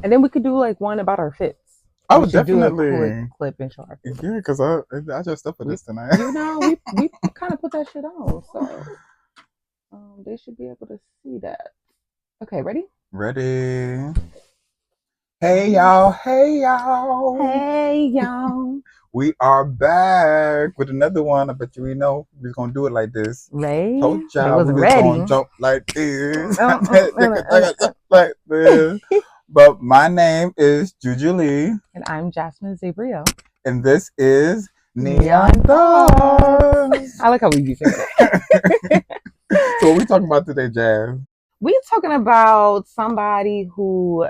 And then we could do like one about our fits. We Oh, should do a quick definitely. clip and show our fits. Yeah, because I just up for We, this tonight. we kind of put that shit on, so they should be able to see that. Okay, ready? Ready? Hey y'all! Hey y'all! Hey y'all. We are back with another one. I bet you we know we're gonna do it like this. Ray? Told They y'all we wasn't was ready. gonna jump like this, like this. But my name is Juju Lee, And I'm Jasmine Zabrio. and this is Neon Neon Thoughts. I like how we be saying it. So what we talking about today, Jazz? We're talking about somebody who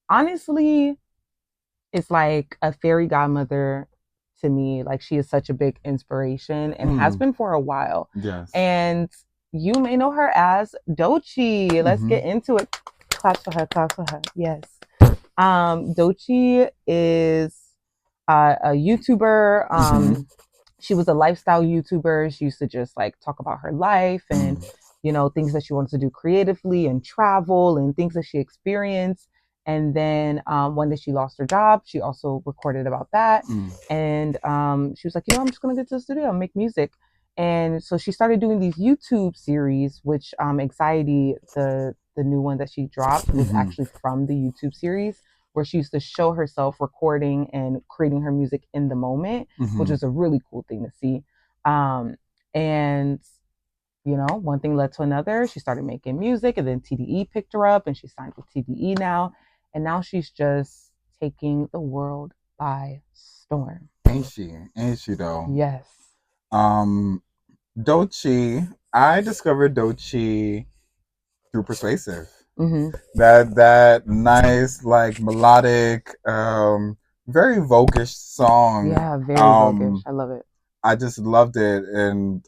honestly is like a fairy godmother to me. Like she is such a big inspiration and has been for a while. Yes. And you may know her as Doechii. Let's get into it. Claps for her, claps for her. Yes. Doechii is a YouTuber. She was a lifestyle YouTuber. She used to just like talk about her life and things that she wants to do creatively and travel and things that she experienced. And then one day she lost her job. She also recorded about that. And she was like, I'm just going to get to the studio and make music. And so she started doing these YouTube series, which Anxiety, the new one that she dropped, was actually from the YouTube series, where she used to show herself recording and creating her music in the moment, which is a really cool thing to see. And one thing led to another. She started making music, and then TDE picked her up, and she signed with TDE now. And now she's just taking the world by storm. Ain't she? Ain't she though? Yes. Doechii. I discovered Doechii through Persuasive. That nice, like melodic, very voguish song. Yeah, very voguish. I love it. I just loved it, and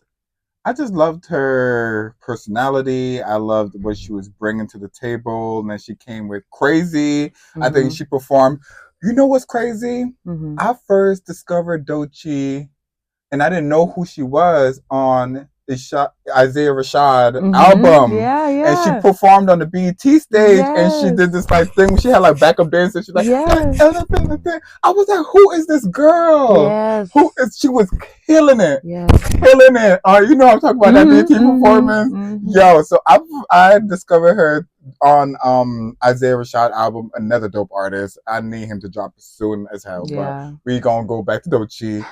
I just loved her personality. I loved what she was bringing to the table, and then she came with Crazy. I think she performed. You know what's crazy? I first discovered Doechii, and I didn't know who she was on the Isaiah Rashad album. Yeah. And she performed on the BET stage, and she did this like thing. She had like backup dancers. She's like, I was like, who is this girl? Yes. Who is? She was killing it. Yes. Killing it. You know I'm talking about that BET performance. Yo, so I discovered her on Isaiah Rashad album, another dope artist. I need him to drop soon as hell. But we gonna go back to Doechii.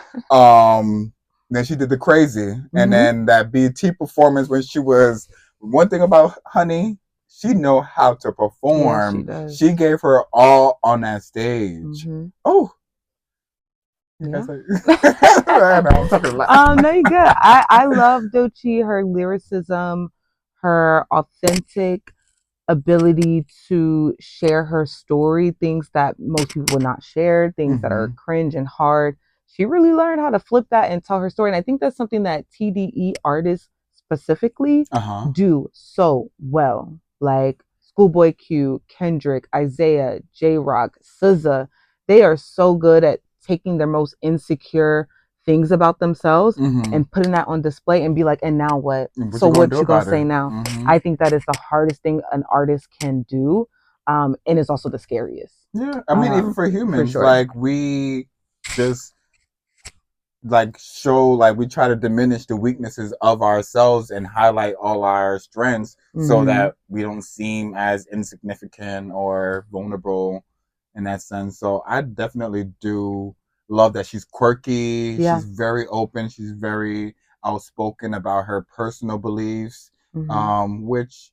Then she did the Crazy, and then that BET performance when she was. One thing about Honey, she know how to perform. Yes, she does. She gave her all on that stage. Oh. Yeah. I'm talking a lot. No, you're good. I love Doechii, her lyricism, her authentic ability to share her story, things that most people would not share, things that are cringe and hard. She really learned how to flip that and tell her story. And I think that's something that TDE artists specifically do so well. Like Schoolboy Q, Kendrick, Isaiah, J-Rock, SZA, they are so good at taking their most insecure things about themselves and putting that on display and be like, and now what? So what you gonna say now? I think that is the hardest thing an artist can do, and it's also the scariest. Yeah, I mean, even for humans, for sure. like we just like show, like we try to diminish the weaknesses of ourselves and highlight all our strengths so that we don't seem as insignificant or vulnerable in that sense. So I definitely do love that she's quirky. She's very open. She's very outspoken about her personal beliefs, which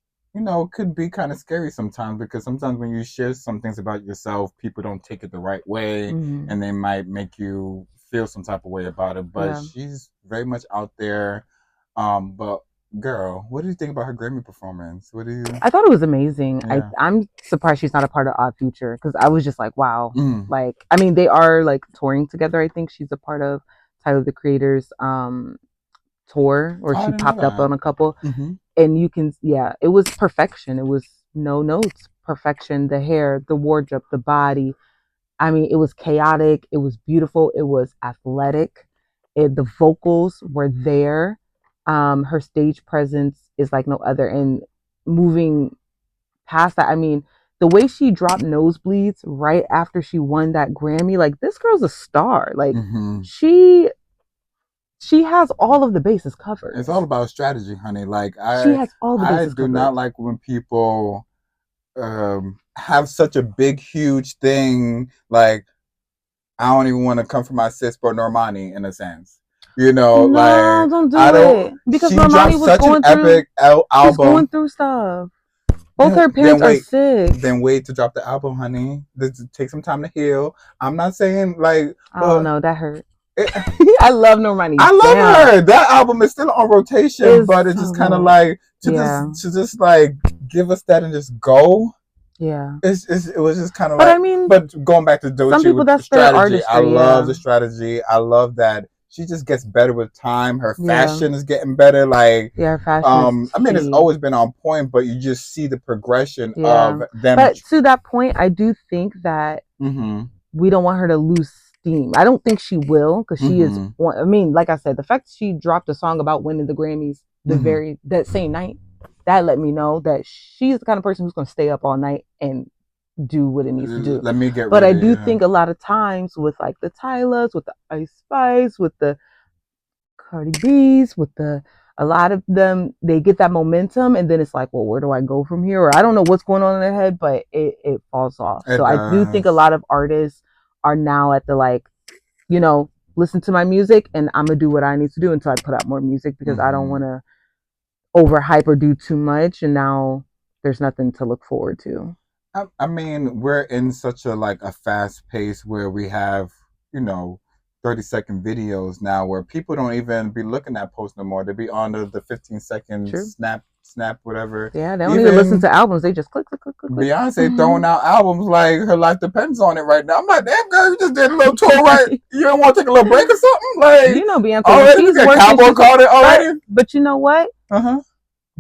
could be kind of scary sometimes, because sometimes when you share some things about yourself, people don't take it the right way, and they might make you feel some type of way about it. But she's very much out there. But girl, what do you think about her Grammy performance? What do you? I thought it was amazing. Yeah. I'm surprised she's not a part of Odd Future because I was just like, wow. Mm. Like, I mean, they are like touring together. I think she's a part of Tyler the Creator's tour, or Oh, I she didn't know popped up that. on a couple. Mm-hmm. And you can, yeah, it was perfection. It was no notes, perfection. The hair, the wardrobe, the body. I mean, it was chaotic. It was beautiful. It was athletic. The vocals were there. Her stage presence is like no other. And moving past that, I mean, the way she dropped nosebleeds right after she won that Grammy, like this girl's a star. Like Mm-hmm. she she has all of the bases covered. It's all about strategy, honey. Like She I, has all the I bases do covered. not like when people have such a big, huge thing. Like I don't even want to come for my sis, but Normani, in a sense. You know, No, like don't I do don't. it because She dropped Normani was such an going through. epic She's going album. through stuff. Both Then, her then parents are wait, sick. then wait to drop the album, honey. This take some time to heal. I'm not saying like, Oh but no, that hurt. it, I love Normani. I love Damn, her. That album is still on rotation, it's but it's so just kind of good. like Yeah, to just like give us that and just go. yeah. It was just kind of But I like, mean, but going back to some Doechii people with that's their strategy, I artistry. love Yeah, the strategy. I love that she just gets better with time. Her yeah, fashion is getting better. Like, yeah. Her fashion is I mean, it's tea. always been on point, but you just see the progression Yeah, of them. but to that point, I do think that Mm-hmm. we don't want her to lose steam. I don't think she will because she is. Mm-hmm. I mean, like I said, the fact she dropped a song about winning the Grammys Mm-hmm. that same night, that let me know that she's the kind of person who's going to stay up all night and do what it needs to do. Let me get But I ready. do Yeah. think a lot of times with like the Tylers, with the Ice Spice, with the Cardi B's, with the a lot of them, they get that momentum and then it's like, well, where do I go from here? Or I don't know what's going on in their head, but it falls off. So It I do think a does. lot of artists are now at the like, you know, listen to my music and I'm gonna do what I need to do until I put out more music because I don't Mm-hmm. want to overhype or do too much and now there's nothing to look forward to. I mean, we're in such a like a fast pace where we have, you know, 30-second videos now where people don't even be looking at posts no more. They be on the 15 second True. snap, whatever. Yeah, they don't need to listen Even to albums. They just click, click, click, click, click. Beyonce throwing out albums like her life depends on it right now. I'm like, damn girl, you just did a little tour, right? You don't want to take a little break or something? Like You know, Beyonce, when already we she's got working, cowboy she's called it already. but you know what? Uh-huh.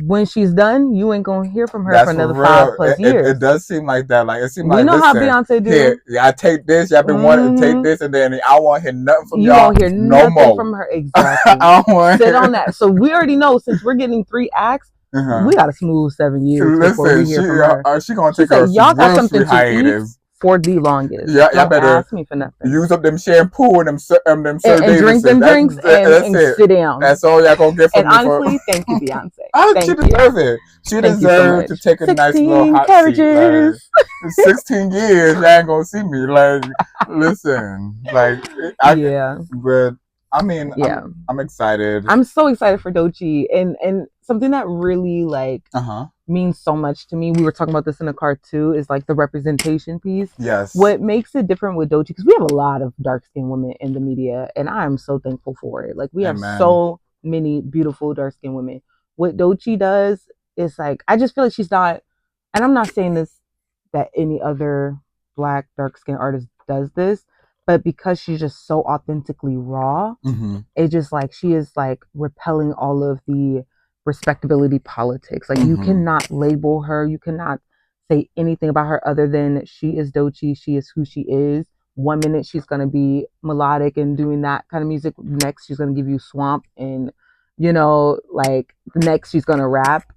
When she's done, you ain't gonna hear from her for That's for another five real. plus It years. does seem like that. Like it seemed We like, know how listen, Beyonce here, do. yeah, I take this. Y'all been wanting to take Hmm. this, and then I won't hear nothing from You y'all won't hear no nothing more. from her exactly. I don't want to Sit on hear. that. So we already know since we're getting 3 acts, Uh-huh. we got a smooth 7 years before Listen, we hear from her. she gonna She take a said, "Y'all got real something sweet to eat hiatus. for the longest. Y'all Don't better ask me for nothing." use up them shampoo and them Sir And drink Davises. them drinks That's and it. sit down. That's all y'all gonna get And from me for. honestly, thank you, Beyonce. Oh, she Thank you. deserves it. She Thank you so deserves to much. take a nice little 16 hot seat. Like carriages. 16 years, you ain't gonna see me. Like, listen, like I, Yeah. but I mean, Yeah. I'm excited. I'm so excited for Doechii and something that really like Uh huh. means so much to me. We were talking about this in the car too, is like the representation piece. Yes. What makes it different with Doechii, because we have a lot of dark skinned women in the media, and I am so thankful for it. Like we have Amen. so many beautiful dark skinned women. What Doechii does is like I just feel like she's not, and I'm not saying this that any other black dark skinned artist does this, but because she's just so authentically raw, Mm-hmm. it just like she is like repelling all of the respectability politics. Like you Mm-hmm. cannot label her, you cannot say anything about her other than she is Doechii, she is who she is. 1 minute she's gonna be melodic and doing that kind of music. Next she's gonna give you swamp and like next she's gonna rap.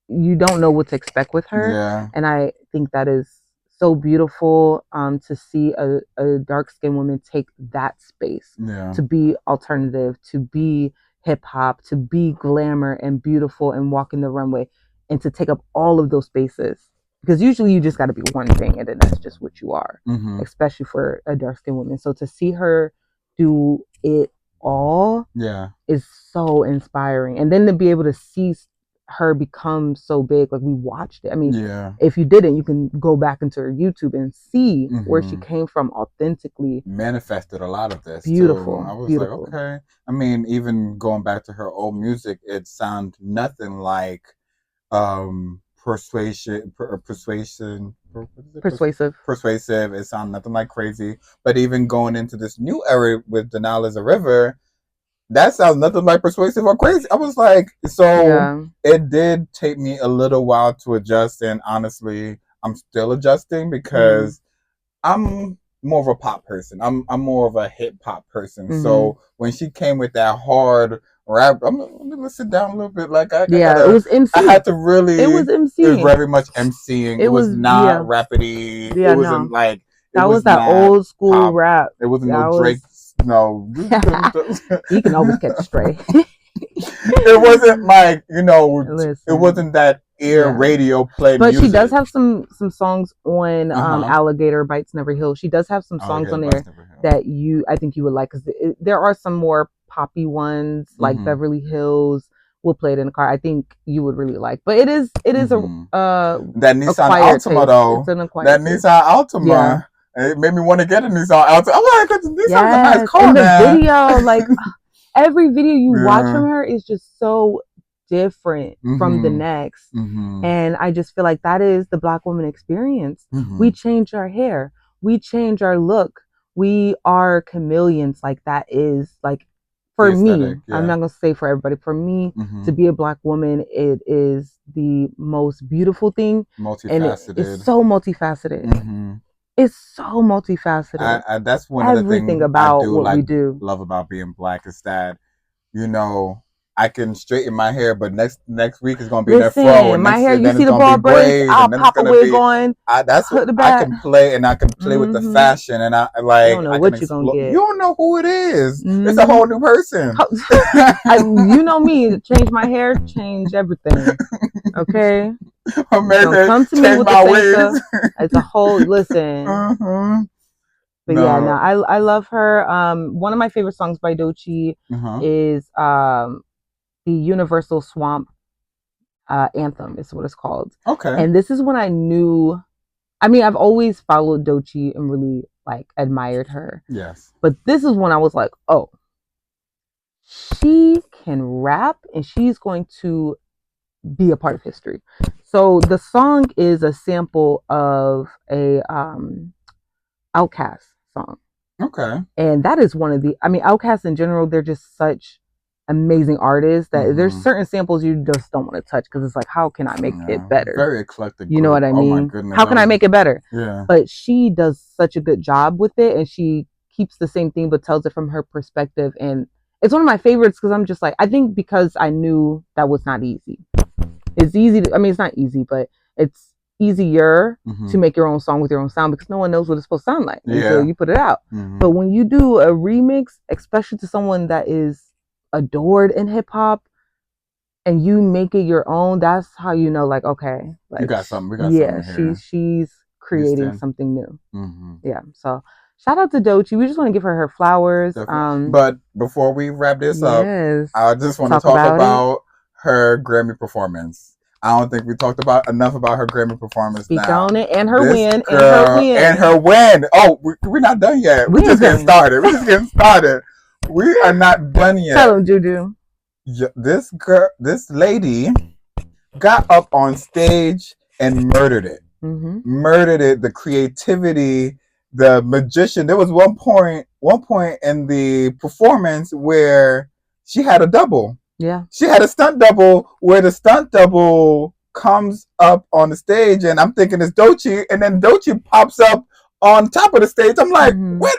You don't know what to expect with her, Yeah. and I think that is so beautiful to see a dark skinned woman take that space Yeah. to be alternative, to be hip hop, to be glamour and beautiful and walking the runway, and to take up all of those spaces, because usually you just got to be one thing and then that's just what you are, Mm-hmm. especially for a dark skinned woman. So to see her do it all Yeah. is so inspiring, and then to be able to see her become so big. Like, we watched it. I mean, Yeah. if you didn't, you can go back into her YouTube and see where she Mm-hmm. came from authentically. Manifested a lot of this too. I Beautiful, was like, beautiful. okay. I mean, even going back to her old music, it sounded nothing like persuasion, what is it? Persuasive. Persuasive. It sounded nothing like crazy. But even going into this new era with Denal as a River, that sounds nothing like persuasive or crazy. I was like, so Yeah. it did take me a little while to adjust, and honestly, I'm still adjusting because I'm more of a pop person. I'm more of a hip hop person. Mm-hmm. So when she came with that hard rap, let me sit down a little bit. Like I Yeah, it gotta, was I MC. had to It was really. It was MCing. very much MCing. It It was was, not yeah. rapidy. It Yeah, wasn't no. like it That was was that not old school pop. rap. It wasn't no That Drake. was No. he can always catch a stray. It wasn't like it Listen. wasn't that ear Yeah. radio play But she does music. have some songs on Uh-huh. Alligator Bites Never Heal. She does have some songs Alligator on Bites there Never Hill. that I think you would like, because there are some more poppy ones like Mm-hmm. Beverly Hills. We'll play it in the car. I think you would really like. But it is Mm-hmm. a That Nissan acquired Altima taste. It's though, an that acquired taste. Nissan Yeah. Altima, it made me want to get a Nissan Altima. I'm like, Nissan's a nice Yes. car, And the man. video, like, every video you watch Yeah. from her is just so different from the Mm-hmm. next. Mm-hmm. And I just feel like that is the Black woman experience. Mm-hmm. We change our hair, we change our look, we are chameleons. Like, that is, like, for The me, aesthetic, I'm yeah. not gonna say for everybody, for me, Mm-hmm. to be a Black woman, it is the most beautiful thing. And it's Multifaceted. so multifaceted. Mm-hmm. It's so multifaceted. That's one of the Everything things I about do what we do. love about being Black is that you know, I can straighten my hair, but next week is gonna be in a fro, Listen, and my hair, you then see it's the gonna be ball braids, braids, I'll and then it's pop a gonna wig be. on, That's what put the I back. can play, and I can play with the fashion, and You don't know I can what you're gonna explore. You get. don't know who it is. It's a Mm-hmm. whole new person. You know me, change my hair, change everything. Okay? Don't America come to me change with the my same ways. stuff. It's a whole, listen. Uh-huh. But yeah, no, No. I love her. One of my favorite songs by Doechii Uh-huh. is the Universal Swamp Anthem is what it's called. Okay. And this is when I knew, I mean, I've always followed Doechii and really, like, admired her. Yes. But this is when I was like, oh, she can rap and she's going to be a part of history. So the song is a sample of a Outkast song. Okay. And that is one of the, I mean, Outkast in general, they're just such amazing artists that there's certain samples you just don't want to touch, because it's like, how can I make it better? Very eclectic You know group. what I Oh my mean? goodness. How can I make it better? Yeah. But she does such a good job with it, and she keeps the same thing but tells it from her perspective. And it's one of my favorites because I'm just like, I think because I knew that was not easy. It's easy to, I mean, it's not easy, but it's easier to make your own song with your own sound because no one knows what it's supposed to sound like until you put it out. But when you do a remix, especially to someone that is adored in hip hop, and you make it your own, that's how you know, like, okay, like, you got something. We got something here. She's creating something new. Mm-hmm. Yeah. So shout out to Doechii. We just want to give her flowers. But before we wrap this up, I just want to talk about her Grammy performance. I don't think we talked about enough about her Grammy performance. Speak now. on it, and her This win, girl, and her win. Oh, we're not done yet. We're just getting started. We're just getting started. We are not done yet. Tell them, Juju. This girl, this lady, got up on stage and murdered it. Murdered it. The creativity, the magician. There was one point in the performance where she had a double. Yeah. She had a stunt double where the stunt double comes up on the stage, and I'm thinking it's Doechii, and then Doechii pops up on top of the stage. I'm like, what?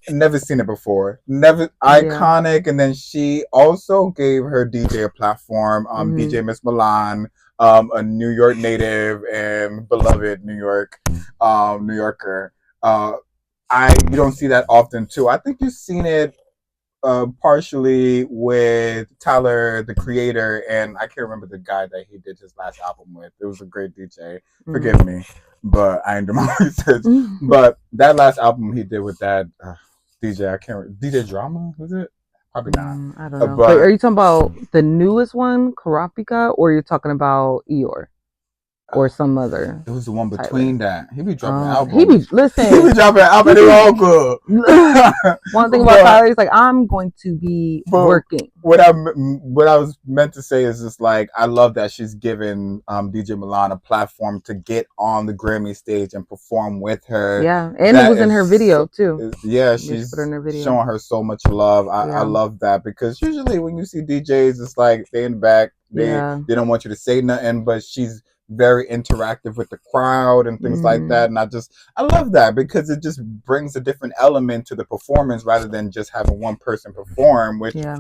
Never seen it before. Never iconic. And then she also gave her DJ a platform. DJ Miss Milan, a New York native and beloved New Yorker. You don't see that often too. I think you've seen it partially with Tyler, the Creator, and I can't remember the guy that he did his last album with. It was a great DJ. Forgive me, but I ain't do my research. But that last album he did with that DJ, I can't remember. DJ Drama, was it? Probably not. I don't know. But are But you talking about the newest one, Karapika, or you're talking about Eeyore or some other it was the one Tyler? between that. He be dropping He be albums. He listen. be dropping albums. He They're be all good. one thing about but Tyler is like I'm going to be but working. what I was meant to say is just like I love that she's given DJ Milan a platform to get on the Grammy stage and perform with her. Yeah, and it That was in is, her video too. yeah, Yeah, she put her in she's her video. showing her so much love. I Yeah, love that because usually when you see DJs, it's like they in the back, yeah, they don't want you to say nothing, but she's very interactive with the crowd and things like mm, that. And I love that because it just brings a different element to the performance rather than just having one person perform, which yeah,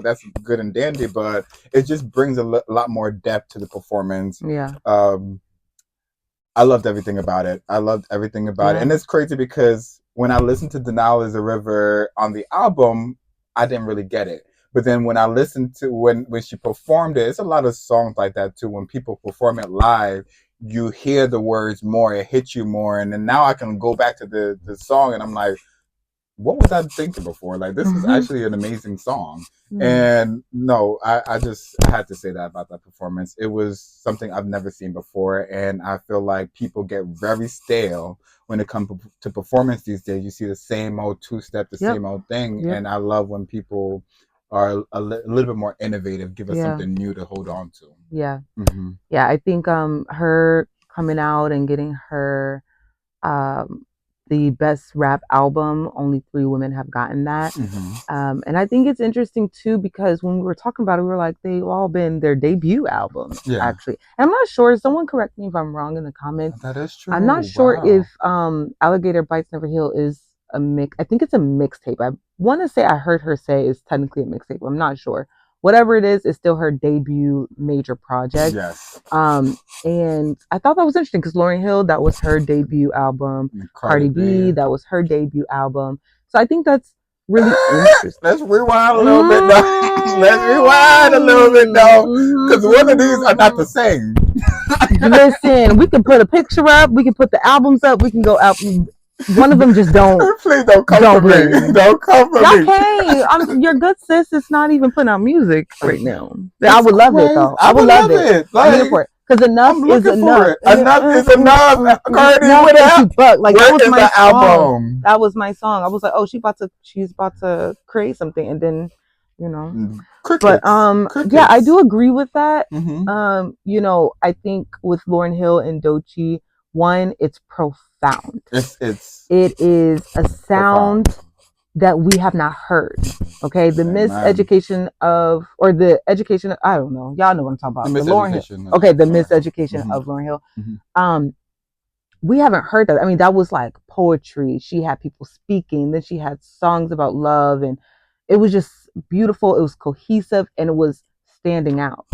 that's good and dandy, but it just brings a lot more depth to the performance. yeah, Um, I loved everything about it. I loved everything about it. yeah. And it's crazy because when I listened to Denial is a River on the album, I didn't really get it. But then when I listened to when she performed it, it's a lot of songs like that too. When people perform it live, you hear the words more, it hits you more. And then now I can go back to the song and I'm like, what was I thinking before? Like, this is Mm-hmm. actually an amazing song. Mm. And no, I had to say that about that performance. It was something I've never seen before. And I feel like people get very stale when it comes to performance these days. You see the same old two step, the Yep, same old thing. yep, And I love when people are a little bit more innovative, give us yeah, something new to hold on to. yeah, Mm-hmm. yeah. I think her coming out and getting her um the best rap album. Only three women have gotten that. Mm-hmm. And I think it's interesting too because when we were talking about it, we were like, they've all been their debut albums, Yeah, actually. And I'm not sure, someone correct me if I'm wrong in the comments. that is I'm not true. sure if Wow. Alligator Bites Never Heal is a mix. I think it's a mixtape. I want to say I heard her say it's technically a mixtape. I'm not sure. Whatever it is, it's still her debut major project. Yes. And I thought that was interesting because Lauryn Hill, that was her debut album. Cardi Cardi B, B. that was her debut album. So I think that's really interesting. Let's rewind a little bit now. Let's rewind a little bit now. Because one of these are not the same. Listen, we can put a picture up, we can put the albums up, we can go out. One of them just Please don't come for me. Don't come for Y'all me. can't. Your good sis is not even putting out music right now. It's I would love crazy. it though. I would love it. it. I'm here Like, for it because enough I'm is looking enough. for it. Enough is enough. Cardi, Enough what is up? too buck. Like Where that was is my the song. album? That was my song. I was like, oh, she's about to create something, and then, you know. Crickets. But Crickets. yeah, I do agree with that. Mm-hmm. I think with Lauryn Hill and Doechii, one, it's profound. It is a sound profound. That we have not heard. Okay, the miseducation of, or the education of, I don't know. Y'all know what I'm talking about. The Lauryn Hill. Okay, the miseducation of Lauryn Hill. We haven't heard that. I mean, that was like poetry. She had people speaking. Then she had songs about love, and it was just beautiful. It was cohesive, and it was standing out.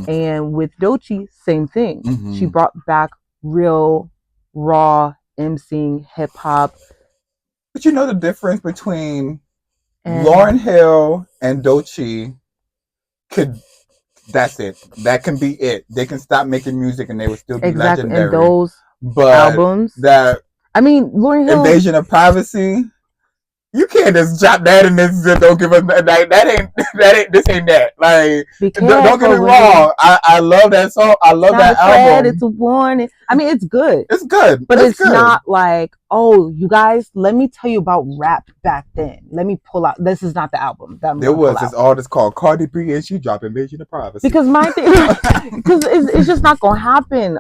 And with Doechii, same thing. She brought back real, raw emceeing, hip hop. But you know the difference between Lauryn Hill and Doechii that's it. That can be it. They can stop making music and they would still be legendary. And those albums. Lauryn Hill. Invasion of Privacy. You can't just drop that and this don't give us like this ain't that. Like, don't get me wrong. I love that song. I love that album. It's a warning. I mean, it's good. It's good. But it's not like, oh, you guys, let me tell you about rap back then. Let me pull out. This is not the album. There was this artist called Cardi B and she dropped Invasion of Privacy. Because my thing, because it's just not gonna happen.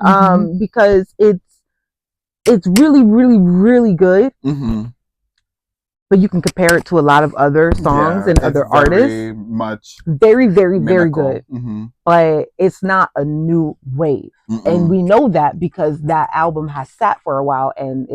Because it's really, really, really good. But you can compare it to a lot of other songs and other artists. Very, very, very good. But it's not a new wave. And we know that because that album has sat for a while, and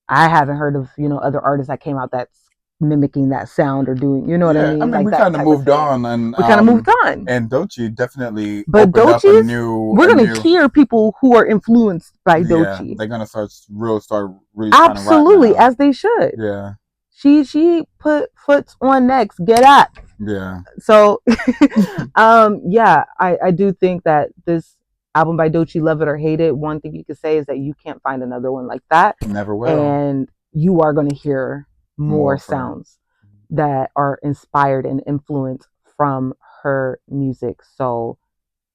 I haven't heard of, other artists that came out that's mimicking that sound or doing, you know what I mean? Like we kind of moved on, and we kind of moved on. And Doechii definitely but opened up a new. We're gonna hear people who are influenced by Doechii. They're gonna start really absolutely, as they should. Yeah. She put foots on necks. Get up. Yeah. So, I do think that this album by Doechii, love it or hate it, one thing you could say is that you can't find another one like that. Never will. And you are going to hear more sounds. that are inspired and influenced from her music. So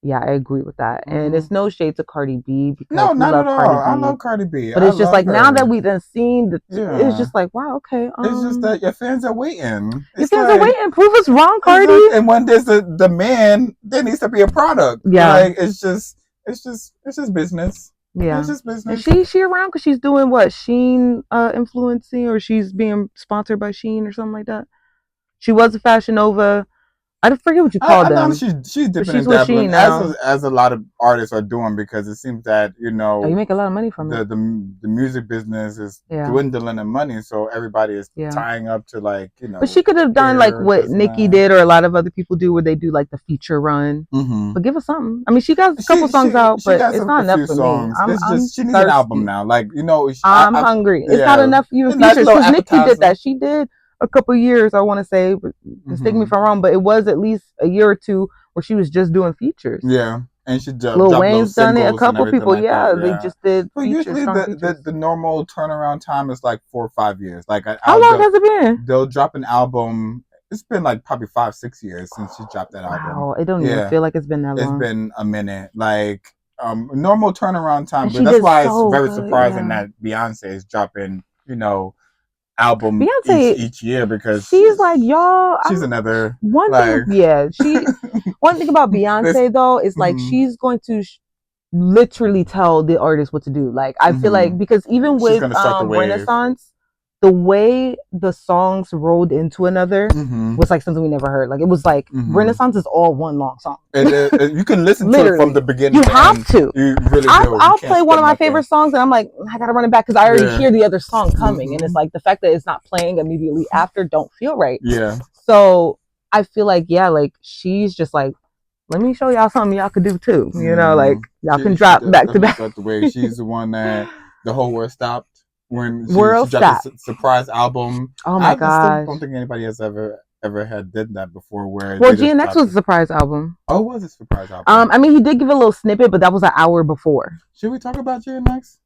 yeah, I agree with that. And Mm-hmm. it's no shade to Cardi B because No, we not at love all. Cardi I B. love Cardi B. But I it's just love like now that her. we done seen it's Yeah. just like, wow, okay. It's just that your fans are waiting. Your It's fans are like waiting. Prove us wrong, it's like, Cardi. and when there's a demand, there needs to be a product. Yeah. Like it's just business. It's Yeah. just And business. she around because she's doing what? Sheen influencing, or she's being sponsored by Sheen or something like that. She was a Fashion Nova. I don't forget what you called I know them, she's but dipping she's and with dabbling Sheen now. as a lot of artists are doing because it seems that Oh, you make a lot of money from the it. the the music business is Yeah. dwindling in money, so everybody is Yeah. tying up to like But she could have done like here, what this and Nicki that. did, or a lot of other people do, where they do like the feature run. Mm-hmm. But give us something. I mean, she got a couple songs out, She but got it's not a enough few for me. songs. It's I'm just she needs an album thirsty. now. Like I'm hungry. It's not yeah, enough even a nice features little because Nicki did appetizer. that. She did a couple years, I want to say. Mistake me Mm-hmm. if I'm wrong, but it was at least a year or two where she was just doing features. Yeah, and she Lil dropped little Wayne's done it. A singles and couple everything people, like yeah, that. they Yeah, just did but features, usually strong features. the normal turnaround time is like 4 or 5 years. Like How long has it been? they'll drop an album. It's been like probably 5 6 years since she dropped that album. Wow, it don't even Yeah, feel like it's been that it's long. been a minute. Like normal turnaround time, And but she that's did why it's so very good, surprising yeah. that Beyonce is dropping album Beyonce, each year because she's like y'all. she's another One like thing, yeah. One thing about this. Beyonce though is like Mm-hmm, she's going to literally tell the artist what to do. Like I feel mm-hmm. like because even She's with gonna start the wave. Renaissance, the way the songs rolled into another Mm-hmm. was like something we never heard. Like it was like Renaissance is all one long song. You can listen to it from Literally, the beginning you to have end. to. You really do. I'll You can't play one skip of my nothing. favorite songs, and I'm like, I gotta run it back because I already hear the other song coming, and it's Mm-hmm. like the fact that it's not playing immediately after don't feel right. Yeah. So I feel like yeah, like she's just like, let me show y'all something y'all could do too. You know, like y'all can drop back to Definitely back. start the wave. She's the one that the whole world stopped when she World dropped stop. the surprise album. Oh my Still gosh. don't think anybody has ever had did that before. Where Well, they just GNX dropped was a surprise album. Oh, it was a surprise album. I mean, he did give a little snippet, but that was an hour before. Should we talk about GNX?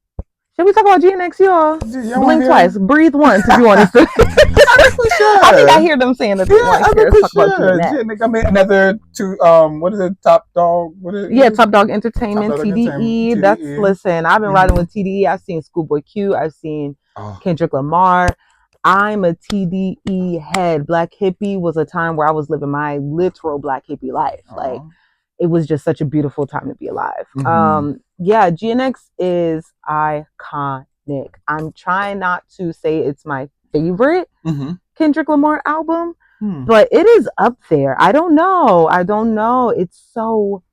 Should we talk about GNX, y'all? Blink twice, breathe once if you want us to. I think we should. I think I hear them saying that they want to hear us talk about GNX. I mean, another two. What is it? Top Dog. What is it? Yeah, Top Dog Entertainment, Top Dog TDE. Entertainment, That's TDE. listen. I've been riding with TDE. I've seen Schoolboy Q. I've seen Kendrick Lamar. I'm a TDE head. Black Hippie was a time where I was living my literal Black Hippie life. Like it was just such a beautiful time to be alive. Yeah, GNX is iconic. I'm trying not to say it's my favorite Kendrick Lamar album, but it is up there. I don't know. It's so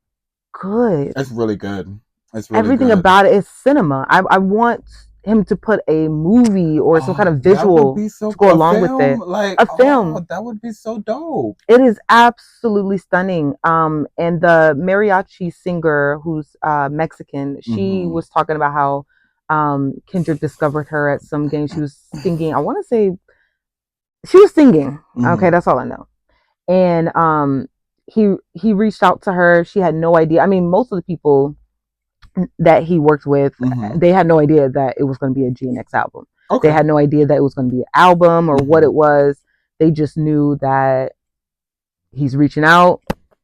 good. It's really good. It's really everything good. about it is cinema. I want him to put a movie or some kind of visual to go along with it. Like a film. that would be so dope. It is absolutely stunning. And the mariachi singer who's Mexican, she was talking about how Kendrick discovered her at some game. She was singing. I want to say she was singing. Okay, that's all I know. And he reached out to her. She had no idea. I mean, most of the people that he worked with, they had no idea that it was going to be a GNX album. They had no idea that it was going to be an album or what it was. They just knew that he's reaching out.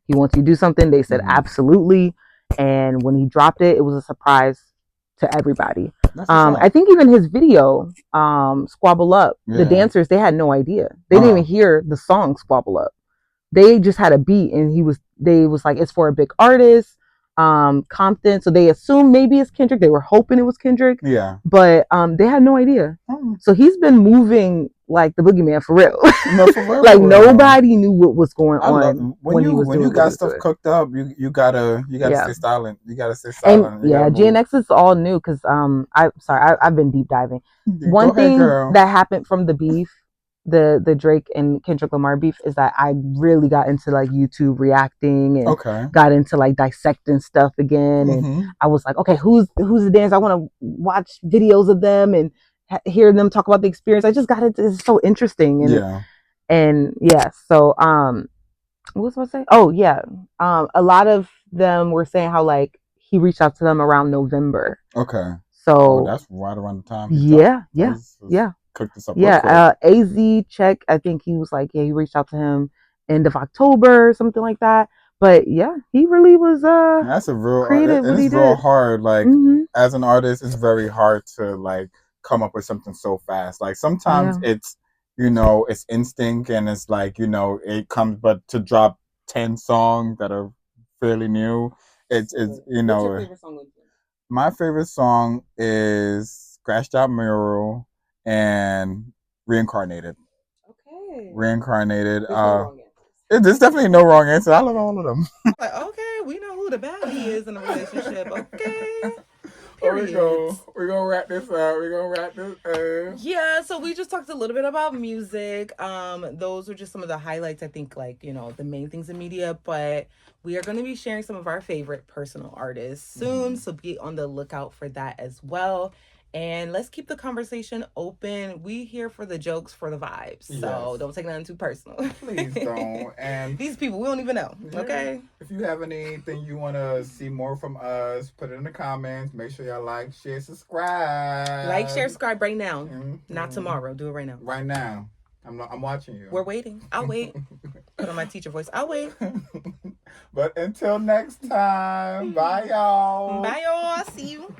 He wants you to do something. They said absolutely. And when he dropped it, it was a surprise to everybody. I think even his video, Squabble Up, the dancers, they had no idea. They didn't even hear the song Squabble Up. They just had a beat, and they was like, it's for a big artist, Compton. So they assumed maybe it's Kendrick. They were hoping it was Kendrick. Yeah. But they had no idea. So he's been moving like the boogeyman for real. No, for real. Like nobody knew what was going on when you got stuff cooked up. You gotta stay silent. You gotta stay silent. And GNX is all new because I've been deep diving. One thing that happened from the beef, the Drake and Kendrick Lamar beef, is that I really got into like YouTube reacting and got into like dissecting stuff again. And I was like, okay, who's the dance? I want to watch videos of them and hear them talk about the experience. I just got it. It's so interesting. And so what was I saying? Oh yeah. A lot of them were saying how like he reached out to them around November. Okay. So that's right around the time. cook this up real Yeah, quick. AZ check. I think he was like, yeah, he reached out to him end of October, something like that. But yeah, he really was And that's a real, creative and what it's he real did. hard. Like Hmm. as an artist, it's very hard to like come up with something so fast. Like sometimes Yeah, it's, you know, it's instinct and it's like, you know, it comes, but to drop 10 songs that are fairly new, it's you what's your know, favorite song? my favorite song is Scratched Out Mural and Reincarnated. Okay. Reincarnated. There's no wrong answers. There's definitely no wrong answer. I love all of them. Like, okay, we know who the baddie is in a relationship. Okay. Oh, we Period. go. We're gonna wrap this up. We're gonna wrap this up. Yeah, so we just talked a little bit about music. Those were just some of the highlights, I think, like, the main things in media, but we are going to be sharing some of our favorite personal artists soon, so be on the lookout for that as well. And let's keep the conversation open. We here for the jokes, for the vibes. So Yes. don't take nothing too personal. Please don't. And These people, we don't even know. yeah, Okay. if you have anything you want to see more from us, put it in the comments. Make sure y'all like, share, subscribe. Like, share, subscribe right now. Mhm. Not tomorrow. Do it right now. Right now. I'm watching you. We're waiting. I'll wait. Put on my teacher voice. I'll wait. But until next time, bye y'all. Bye, y'all. See you.